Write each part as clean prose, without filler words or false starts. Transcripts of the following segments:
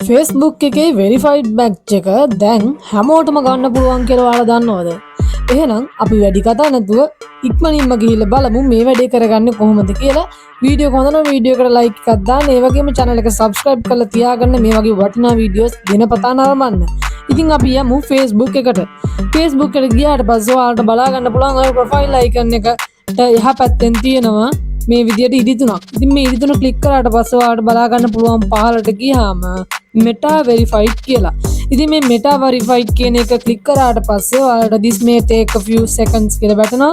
Facebook එකේ verified batch එක දැන් හැමෝටම ගන්න පුළුවන් කියලා ඔයාලා දන්නවද? එහෙනම් අපි වැඩි කතා නැතුව ඉක්මනින්ම ගිහිල්ලා බලමු මේ වැඩේ කරගන්නේ කොහොමද කියලා. වීඩියෝ එක හොඳ නම් වීඩියෝ එකට ලයික් එකක් දාන්න. ඒ වගේම channel එක subscribe කරලා තියාගන්න මේ වගේ වටිනා වීඩියෝස් දිනපතා නරඹන්න. ඉතින් අපි යමු Facebook එකට. Facebook එකට ගියාට පස්සේ ඔයාලට බලා ගන්න පුළුවන් ඔය profile icon එකට එහා පැත්තෙන් තියෙනවා මේ විදියට ඉදි තුනක්. ඉතින් මේ ඉදි තුන ක්ලික් කරාට පස්සේ ඔයාලට බලා ගන්න පුළුවන් පහළට ගියාම Meta verified කියලා. ඉතින් මේ Meta verified කියන එක ක්ලික් කරාට පස්සේ ඔයාලට this may take a few seconds කියලා වැටෙනවා.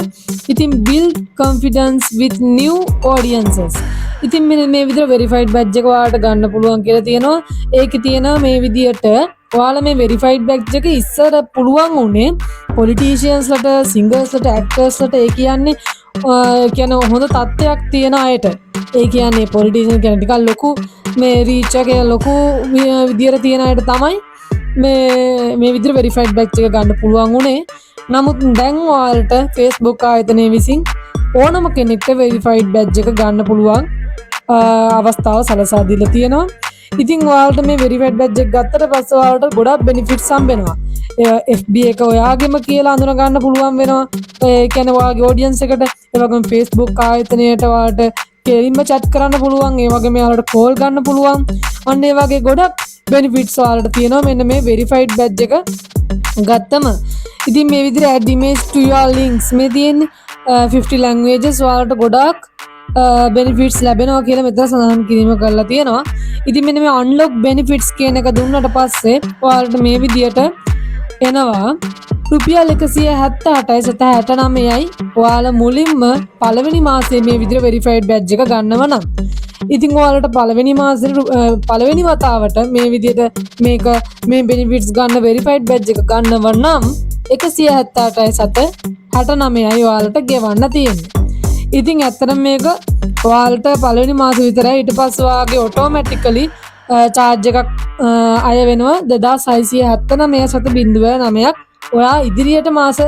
ඉතින් build confidence with new audiences. ඉතින් මේ විදිහට verified badge එක ඔයාලට ගන්න පුළුවන් කියලා තියෙනවා. ඒකේ තියෙනවා මේ විදියට ඔයාලා මේ verified badge එක ඉස්සර පුළුවන් උනේ politicians ලට, singers ලට, actors ලට ඒ කියන්නේ හොඳ තත්ත්වයක් තියෙන අයට. ඒ කියන්නේ politician කියන ටිකක් ලොකු මේ reach එක ලොකු විදියට තියෙන අයට තමයි මේ විදිහට verified badge එක ගන්න පුළුවන් උනේ. නමුත් දැන් ඔයාලට Facebook ආයතනය විසින් ඕනම කෙනෙක්ට verified badge එක ගන්න පුළුවන් අවස්ථාව සලසා දීලා තියෙනවා. ඉතින් ඔයාලට මේ verified badge එක ගත්තට පස්සේ ඔයාලට ගොඩක් benefits හම්බෙනවා. FB එක ඔයාගෙම කියලා අඳුන ගන්න පුළුවන් වෙනවා. ඒ කියන්නේ ඔයාගේ audience එකට ඒ වගේම Facebook ආයතනයට ඔයාලට කෙලින්ම chat කරන්න පුළුවන්. ඒ වගේම ඔයාලට call ගන්න පුළුවන්. අන්න ඒ වගේ ගොඩක් benefits ඔයාලට තියෙනවා මෙන්න මේ verified badge එක ගත්තම. ඉතින් මේ විදිහට add image to your links මේ තියෙන්නේ 50 languages ඔයාලට ගොඩක් benefits ලැබෙනවා කියලා මෙතන සඳහන් කිරීම කරලා තියෙනවා. ඉතින් මෙන්න මේ unlock benefits කියන එක දුන්නට පස්සේ ඔයාලට මේ විදියට එනවා රුපියල් 178.69යි ඔයාලා මුලින්ම පළවෙනි මාසයේ මේ විදිහට verified badge එක ගන්නව නම්. ඉතින් ඔයාලට පළවෙනි මාසෙ පළවෙනි වතාවට මේ විදිහට මේ benefits ගන්න verified badge එක ගන්නව නම් 178.69යි ඔයාලට ගෙවන්න තියෙන්නේ. ඉතින් ඇත්තටම මේක ඔයාලට පළවෙනි මාසෙ විතරයි. ඊට පස්සේ ඔයාගේ automatically charge එකක් අය වෙනවා 2679.9ක්. ඔයා ඉදිරියට මාස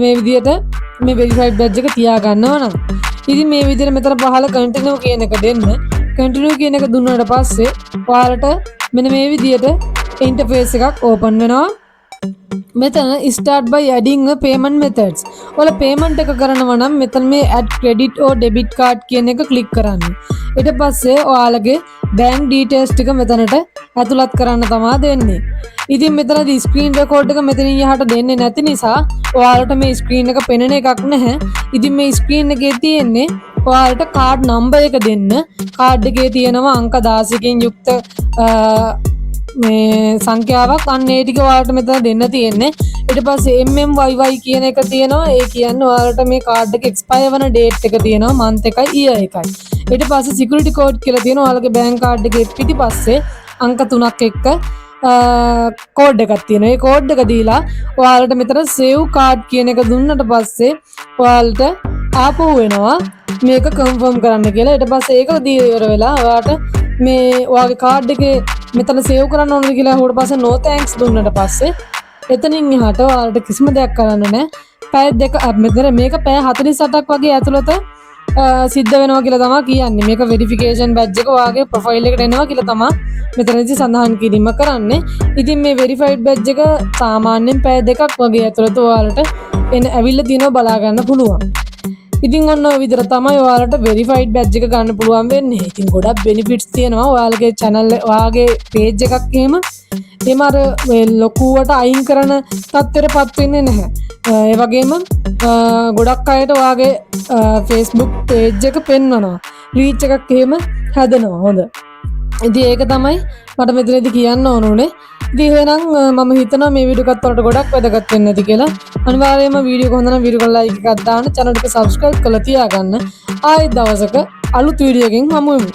මේ විදියට මේ verified badge එක තියා ගන්නව නම්. ඉතින් මේ විදියට මෙතන පහළ continue කියන එක දෙන්න. continue කියන එක දුන්නාට පස්සේ ඔයාලට මෙන්න මේ විදියට interface එකක් open වෙනවා. මෙතන start by adding a payment methods. ඔයාලා payment එක කරනවා නම් මෙතන මේ add credit or debit card කියන එක click කරන්න. ඊට පස්සේ ඔයාලගේ bank details ටික මෙතනට ඇතුළත් කරන්න තමයි දෙන්නේ. ඉතින් මෙතනදී screen record එක මෙතනින් යහට දෙන්නේ නැති නිසා ඔයාලට මේ screen එක පෙනෙන එකක් නැහැ. ඉතින් මේ screen එකේ තියෙන්නේ ඔයාලට card number එක දෙන්න. card එකේ තියෙනවා අංක 16කින් යුක්ත මේ සංඛ්‍යාවක්. අන්න ඒ ටික ඔයාලට මෙතන දෙන්න තියෙන්නේ. ඊට පස්සේ MMYY කියන එක තියෙනවා. ඒ කියන්නේ ඔයාලට මේ කාඩ් එක expire වෙන date එක තියෙනවා month එකයි year එකයි. ඊට පස්සේ security code කියලා තියෙනවා. ඔයාලගේ bank card එකේ පිටිපස්සේ අංක 3ක් එක්ක code එකක් තියෙනවා. ඒ code එක දීලා ඔයාලට මෙතන save card කියන එක දුන්නට පස්සේ ඔයාලට ආපහු වෙනවා මේක confirm කරන්න කියලා. ඊට පස්සේ ඒක දී ඉවර වෙලා ඔයාලට මේ ඔයාගේ card එකේ මෙතන save කරන්න ඕනද කියලා අහුවට පස්සේ no thanks දුන්නට පස්සේ එතනින් එහාට ඔයාලට කිසිම දෙයක් කරන්න නැහැ. පැය දෙක මෙතන මේක පැය 48ක් වගේ ඇතුළත සිද්ධ වෙනවා කියලා තමයි කියන්නේ. මේක verification badge එක ඔයාගේ profile එකට එනවා කියලා තමයි මෙතනදී සඳහන් කිරීම කරන්නේ. ඉතින් මේ verified badge එක සාමාන්‍යයෙන් පැය දෙකක් වගේ ඇතුළත ඔයාලට ඇවිල්ලා තියෙනවා බලා ගන්න පුළුවන්. ඉතින් ඔන්න ඔය විදිහට තමයි ඔයාලට verified badge එක ගන්න පුළුවන් වෙන්නේ. ඉතින් ගොඩක් benefits තියෙනවා. ඔයාලගේ channel ඔයාගේ page එකක් එහෙම අර ලොකුවට අයින් කරන තත්ත්වයටපත් වෙන්නේ නැහැ. ඒ වගේම ගොඩක් අයට ඔයාගේ Facebook page එක පෙන්වනවා. reach එකක් එහෙම හැදෙනවා. හොඳ. ඉතින් ඒක තමයි මට මෙතනදී කියන්න ඕන උනේ. ඉතින් එහෙනම් මම හිතනවා මේ වීඩියෝ එකත් වලට ගොඩක් වැදගත් වෙන්න ඇති කියලා. අනිවාර්යයෙන්ම වීඩියෝ එක හොඳ නම් වීඩියෝ එක ලයික් එකක් දාන්න, channel එක subscribe කරලා තියාගන්න. ආයෙත් දවසක අලුත් වීඩියෝ එකකින් හමු වෙමු.